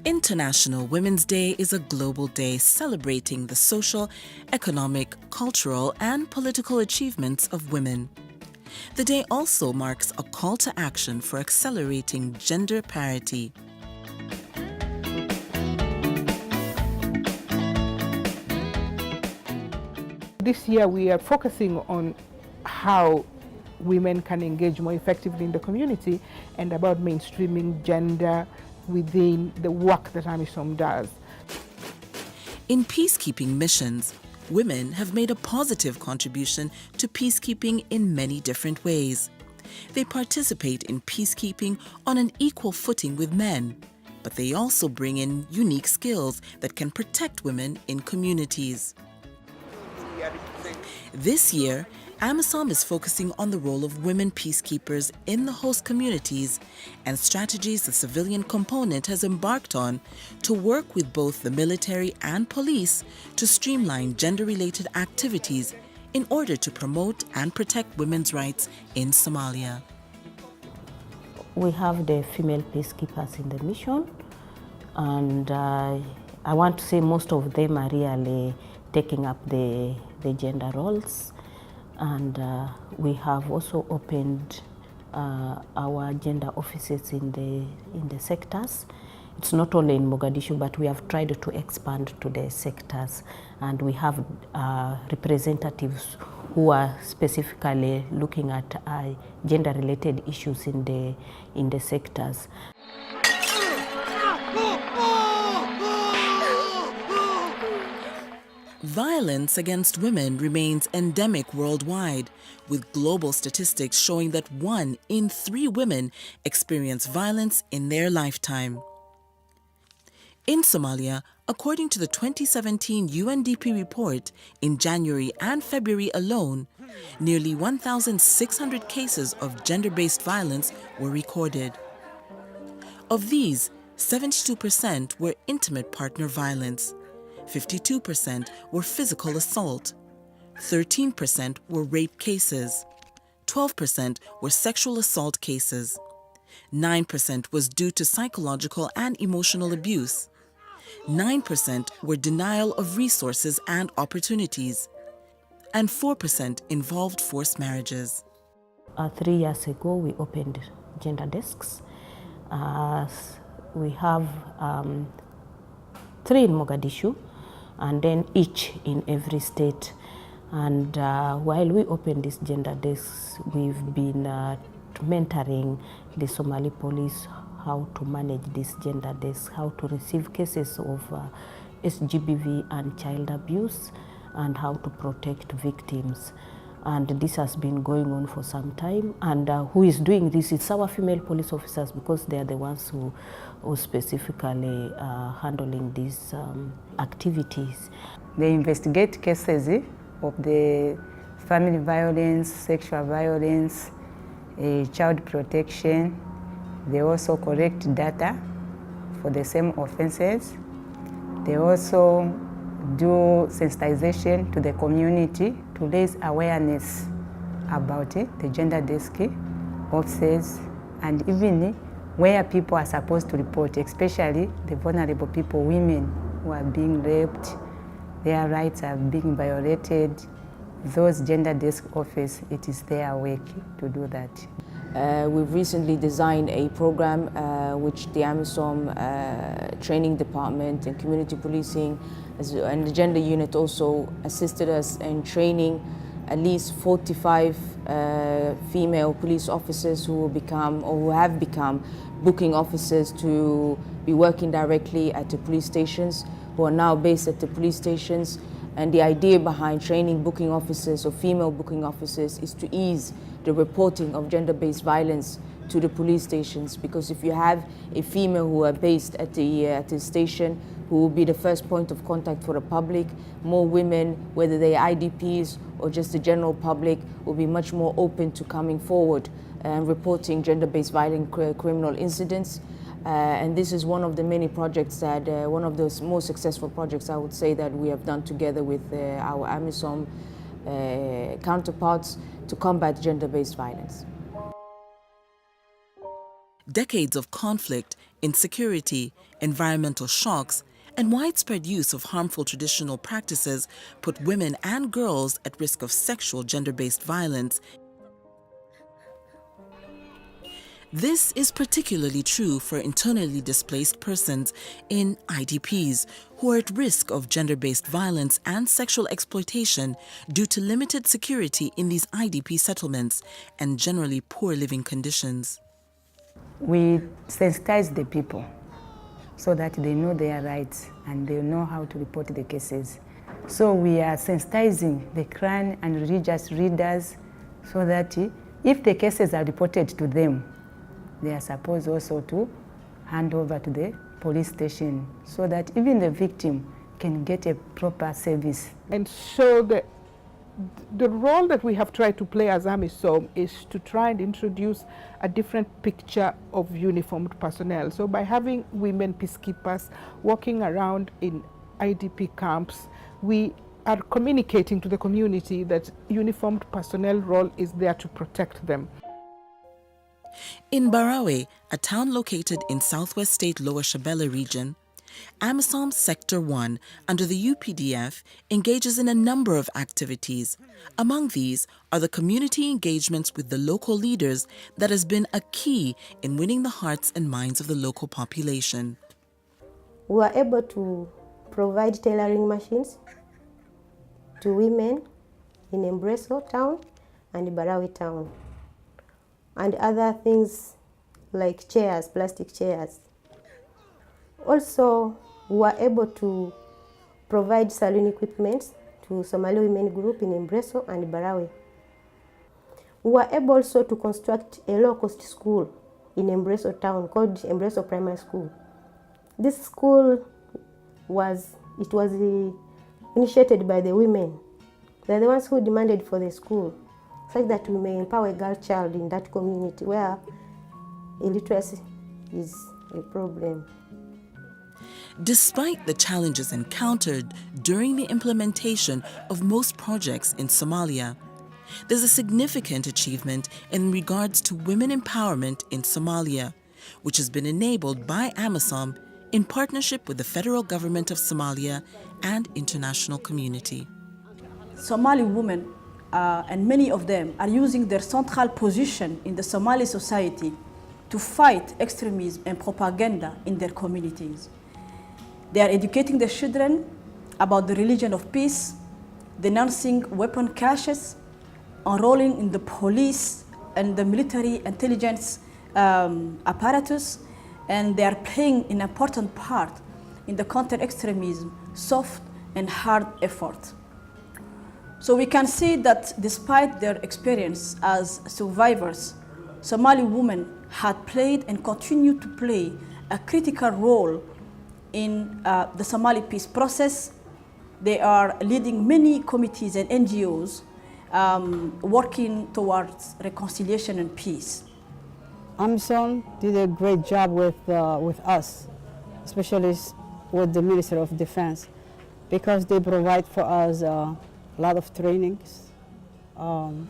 International Women's Day is a global day celebrating the social, economic, cultural, and political achievements of women. The day also marks a call to action for accelerating gender parity. This year we are focusing on how women can engage more effectively in the community and about mainstreaming gender within the work that AMISOM does. In peacekeeping missions, women have made a positive contribution to peacekeeping in many different ways. They participate in peacekeeping on an equal footing with men, but they also bring in unique skills that can protect women in communities. This year, AMISOM is focusing on the role of women peacekeepers in the host communities and strategies the civilian component has embarked on to work with both the military and police to streamline gender-related activities in order to promote and protect women's rights in Somalia. We have the female peacekeepers in the mission, and I want to say most of them are really taking up the gender roles. And we have also opened our gender offices in the sectors. It's not only in Mogadishu, but we have tried to expand to the sectors. And we have representatives who are specifically looking at gender-related issues in the sectors. Violence against women remains endemic worldwide, with global statistics showing that 1 in 3 women experience violence in their lifetime. In Somalia, according to the 2017 UNDP report, in January and February alone, nearly 1,600 cases of gender-based violence were recorded. Of these, 72% were intimate partner violence. 52% were physical assault, 13% were rape cases, 12% were sexual assault cases, 9% was due to psychological and emotional abuse, 9% were denial of resources and opportunities, and 4% involved forced marriages. 3 years ago, we opened gender desks. We have 3 in Mogadishu, and then each in every state. And while we open these gender desks, we've been mentoring the Somali police how to manage these gender desks, how to receive cases of SGBV and child abuse, and how to protect victims. And this has been going on for some time. And who is doing this? It's our female police officers, because they are the ones who specifically handling these activities. They investigate cases of the family violence, sexual violence, child protection. They also collect data for the same offenses. They also do sensitization to the community to raise awareness about it, the gender desk offices, and even where people are supposed to report, especially the vulnerable people, women who are being raped, their rights are being violated. Those gender desk office, it is their work to do that. We've recently designed a program which the AMISOM training department and community policing and the gender unit also assisted us in training at least 45 female police officers who will become or who have become booking officers to be working directly at the police stations, who are now based at the police stations. And the idea behind training booking officers or female booking officers is to ease the reporting of gender-based violence to the police stations, because if you have a female who are based at the station who will be the first point of contact for the public, more women, whether they are IDPs or just the general public, will be much more open to coming forward and reporting gender-based violent criminal incidents. And this is one of the many projects that, one of the most successful projects I would say that we have done together with our AMISOM counterparts to combat gender-based violence. Decades of conflict, insecurity, environmental shocks, and widespread use of harmful traditional practices put women and girls at risk of sexual gender-based violence. This is particularly true for internally displaced persons in IDPs who are at risk of gender-based violence and sexual exploitation due to limited security in these IDP settlements and generally poor living conditions. We sensitize the people so that they know their rights and they know how to report the cases. So we are sensitizing the clan and religious leaders so that if the cases are reported to them, they are supposed also to hand over to the police station so that even the victim can get a proper service. And so the role that we have tried to play as AMISOM is to try and introduce a different picture of uniformed personnel. So by having women peacekeepers walking around in IDP camps, we are communicating to the community that uniformed personnel role is there to protect them. In Barawe, a town located in Southwest State Lower Shabelle region, AMISOM Sector 1 under the UPDF engages in a number of activities. Among these are the community engagements with the local leaders that has been a key in winning the hearts and minds of the local population. We were able to provide tailoring machines to women in Embreso town and Barawe town, and other things like chairs, plastic chairs. Also, we were able to provide saloon equipment to Somali women group in Embreso and Barawe. We were able also to construct a low-cost school in Embreso town called Embreso Primary School. This school was initiated by the women. They're the ones who demanded for the school, such that we may empower a girl child in that community where illiteracy is a problem. Despite the challenges encountered during the implementation of most projects in Somalia, there's a significant achievement in regards to women empowerment in Somalia, which has been enabled by AMISOM in partnership with the federal government of Somalia and international community. Somali women, and many of them, are using their central position in the Somali society to fight extremism and propaganda in their communities. They are educating their children about the religion of peace, denouncing weapon caches, enrolling in the police and the military intelligence apparatus, and they are playing an important part in the counter-extremism, soft and hard effort. So we can see that despite their experience as survivors, Somali women had played and continue to play a critical role in the Somali peace process. They are leading many committees and NGOs working towards reconciliation and peace. AMISOM did a great job with us, especially with the Ministry of Defense, because they provide for us a lot of trainings, and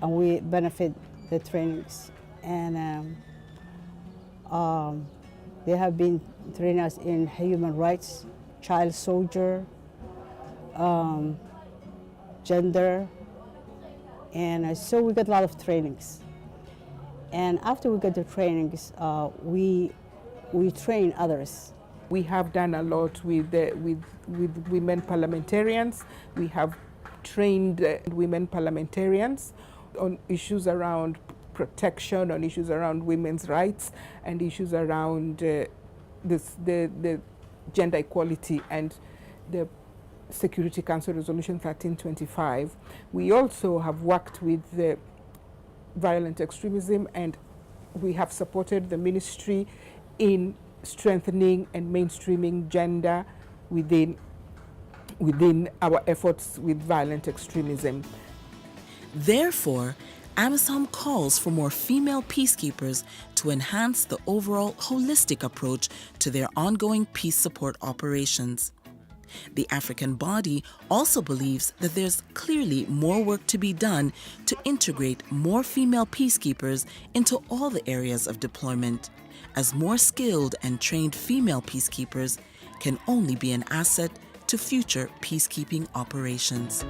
we benefit the trainings. And they have been training us in human rights, child soldier, gender, and so we got a lot of trainings. And after we get the trainings, we train others. We have done a lot with women parliamentarians. We have trained women parliamentarians on issues around protection, on issues around women's rights, and issues around the gender equality and the Security Council Resolution 1325. We also have worked with the violent extremism, and we have supported the ministry in strengthening and mainstreaming gender within our efforts with violent extremism. Therefore, AMISOM calls for more female peacekeepers to enhance the overall holistic approach to their ongoing peace support operations. The African body also believes that there's clearly more work to be done to integrate more female peacekeepers into all the areas of deployment, as more skilled and trained female peacekeepers can only be an asset to future peacekeeping operations.